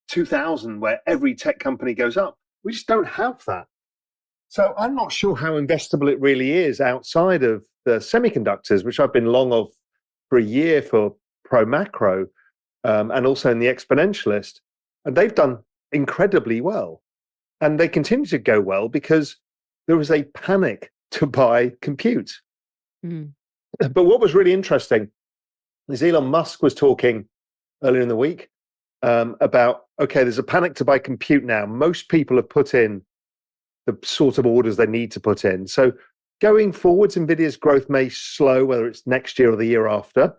2000 where every tech company goes up. We just don't have that. So I'm not sure how investable it really is outside of the semiconductors, which I've been long of for a year for Pro Macro, and also in the Exponentialist. And they've done incredibly well. And they continue to go well because there was a panic to buy compute. Mm. But what was really interesting is Elon Musk was talking earlier in the week about, okay, there's a panic to buy compute now. Most people have put in the sort of orders they need to put in. So going forwards, NVIDIA's growth may slow, whether it's next year or the year after,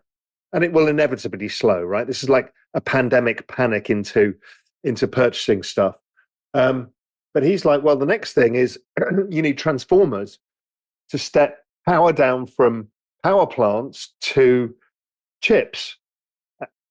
and it will inevitably slow, right? This is like a pandemic panic into purchasing stuff. But he's like, well, the next thing is you need transformers to step power down from power plants to chips.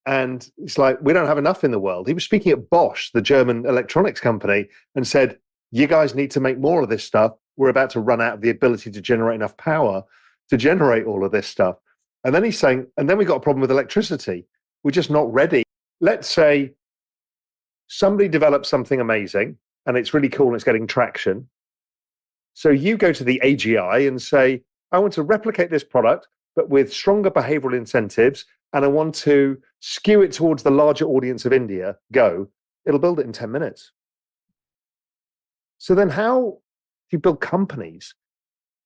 And it's like, we don't have enough in the world. He was speaking at Bosch, the German electronics company, and said, you guys need to make more of this stuff. We're about to run out of the ability to generate enough power to generate all of this stuff. And then he's saying, and then we got a problem with electricity. We're just not ready. Let's say somebody develops something amazing and it's really cool and it's getting traction. So you go to the AGI and say, I want to replicate this product, but with stronger behavioral incentives, and I want to skew it towards the larger audience of India. Go. It'll build it in 10 minutes. So then how do you build companies?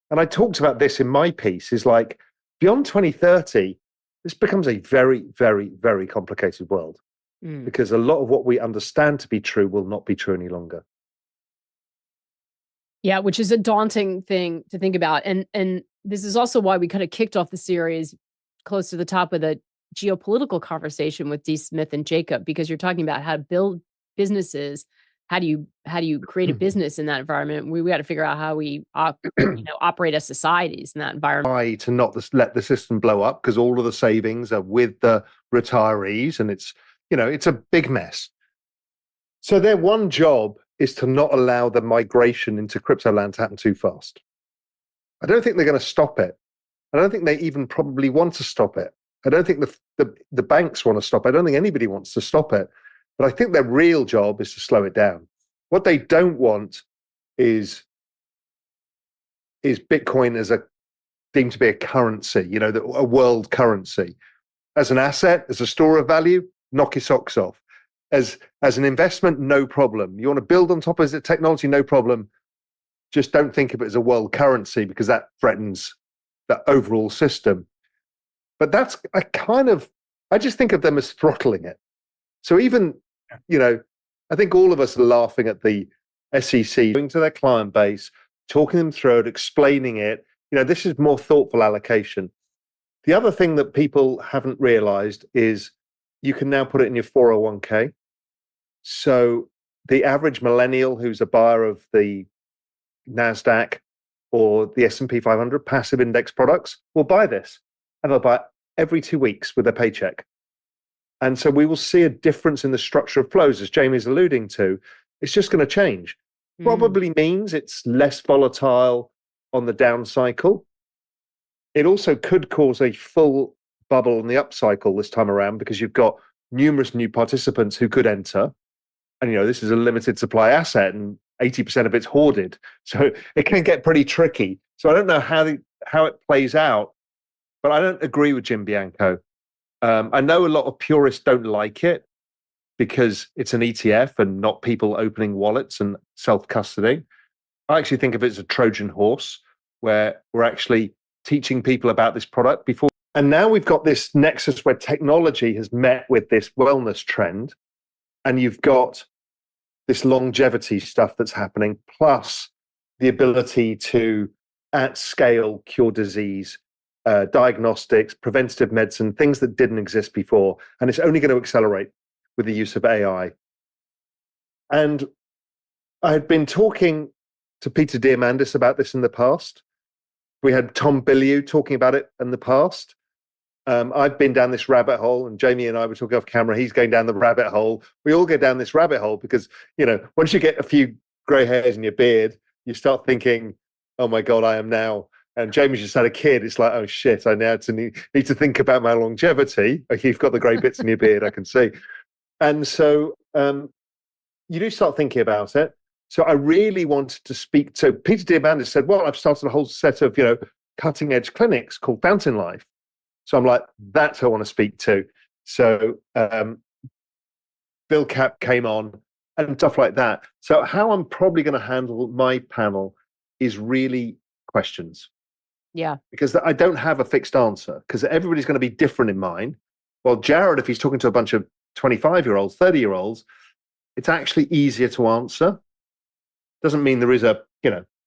And I talked about this in my piece, is like, beyond 2030, this becomes a very, very, very complicated world because a lot of what we understand to be true will not be true any longer. Yeah, which is a daunting thing to think about. And this is also why we kind of kicked off the series close to the top of the geopolitical conversation with D. Smith and Jacob, because you're talking about how to build businesses. How do you create a business in that environment? We got to figure out how we operate as societies in that environment. Why to not let the system blow up, because all of the savings are with the retirees, and it's a big mess. So their one job is to not allow the migration into crypto land to happen too fast. I don't think they're going to stop it. I don't think they even probably want to stop it. I don't think the banks want to stop it. I don't think anybody wants to stop it. But I think their real job is to slow it down. What they don't want is Bitcoin as deemed to be a currency, a world currency. As an asset, as a store of value, knock your socks off. As an investment, no problem. You want to build on top of it, technology, no problem. Just don't think of it as a world currency, because that threatens the overall system. But that's I just think of them as throttling it. So even, I think all of us are laughing at the SEC going to their client base, talking them through it, explaining it. This is more thoughtful allocation. The other thing that people haven't realized is you can now put it in your 401k. So the average millennial who's a buyer of the NASDAQ or the S&P 500 passive index products will buy this, and they'll buy it every 2 weeks with their paycheck. And so we will see a difference in the structure of flows, as Jamie's alluding to. It's just going to change. Probably means it's less volatile on the down cycle. It also could cause a full bubble on the up cycle this time around, because you've got numerous new participants who could enter. And, this is a limited supply asset, and 80% of it's hoarded. So it can get pretty tricky. So I don't know how it plays out, but I don't agree with Jim Bianco. I know a lot of purists don't like it because it's an ETF and not people opening wallets and self-custodying. I actually think of it as a Trojan horse, where we're actually teaching people about this product before. And now we've got this nexus where technology has met with this wellness trend, and you've got this longevity stuff that's happening, plus the ability to, at scale, cure disease, diagnostics, preventative medicine, things that didn't exist before. And it's only going to accelerate with the use of AI. And I had been talking to Peter Diamandis about this in the past. We had Tom Bilyeu talking about it in the past. I've been down this rabbit hole, and Jamie and I were talking off camera. He's going down the rabbit hole. We all go down this rabbit hole because, once you get a few grey hairs in your beard, you start thinking, oh my God, I am now. And Jamie's just had a kid. It's like, oh shit, I now need to think about my longevity. You've got the grey bits in your beard, I can see. And so you do start thinking about it. So I really wanted to speak to Peter Diamandis said, well, I've started a whole set of, cutting edge clinics called Fountain Life. So I'm like, that's who I want to speak to. So Bill Cap came on and stuff like that. So how I'm probably going to handle my panel is really questions. Yeah. Because I don't have a fixed answer because everybody's going to be different in mine. Well, Jared, if he's talking to a bunch of 25-year-olds, 30-year-olds, it's actually easier to answer. Doesn't mean there's a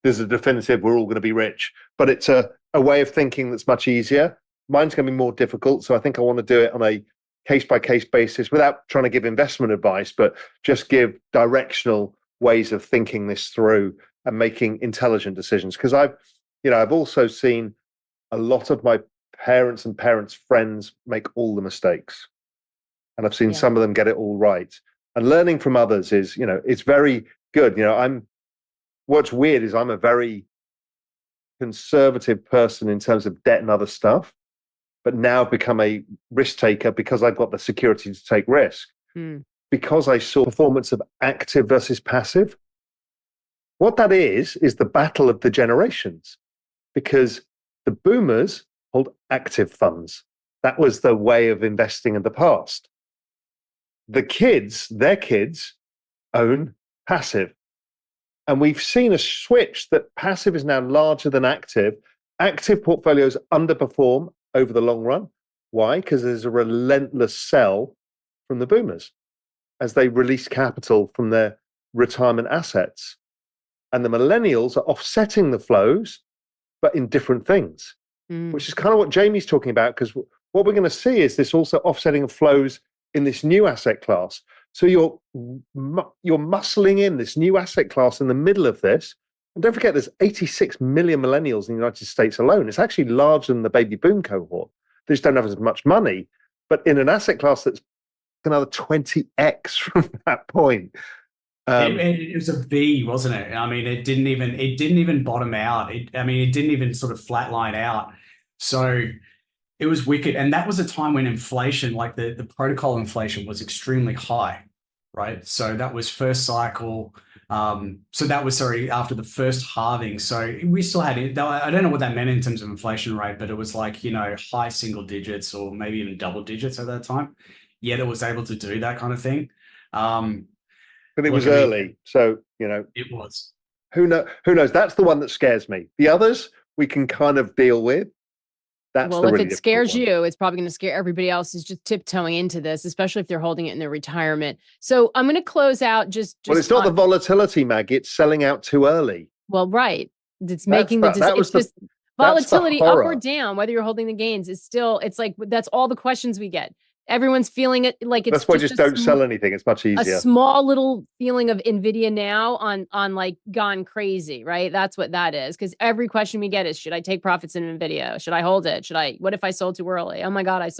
definitive, we're all going to be rich, but it's a way of thinking that's much easier. Mine's going to be more difficult. So I think I want to do it on a case-by-case basis without trying to give investment advice, but just give directional ways of thinking this through and making intelligent decisions. Because I've also seen a lot of my parents and parents' friends make all the mistakes. And I've seen some of them get it all right. And learning from others is, it's very good. What's weird is I'm a very conservative person in terms of debt and other stuff, but now become a risk taker because I've got the security to take risk. Because I saw performance of active versus passive. What that is the battle of the generations, because the boomers hold active funds. That was the way of investing in the past. Their kids own passive. And we've seen a switch that passive is now larger than active. Active portfolios underperform over the long run. Why? Because there's a relentless sell from the boomers as they release capital from their retirement assets. And the millennials are offsetting the flows, but in different things, which is kind of what Jamie's talking about, because what we're going to see is this also offsetting of flows in this new asset class. So you're muscling in this new asset class in the middle of this. And don't forget, there's 86 million millennials in the United States alone. It's actually larger than the baby boom cohort. They just don't have as much money. But in an asset class that's another 20x from that point. It was a V, wasn't it? I mean, it didn't even bottom out. It didn't even sort of flatline out. So it was wicked. And that was a time when inflation, like the protocol inflation, was extremely high, right? So that was first cycle. After the first halving. So we still had it. I don't know what that meant in terms of inflation rate, but it was like, high single digits or maybe even double digits at that time. Yet it was able to do that kind of thing. But it was early. So, it was. Who knows? That's the one that scares me. The others we can kind of deal with. Well, if it scares you, it's probably going to scare everybody else who's just tiptoeing into this, especially if they're holding it in their retirement. So I'm going to close out just well, it's not the volatility, Maggie. It's selling out too early. Well, right. It's making the volatility up or down, whether you're holding the gains, is still, it's like, that's all the questions we get. Everyone's feeling it like it's that's why just don't sell anything. It's much easier. A small little feeling of Nvidia now on like gone crazy, right? That's what that is. Because every question we get is, should I take profits in Nvidia? Should I hold it? What if I sold too early? Oh my God, I sold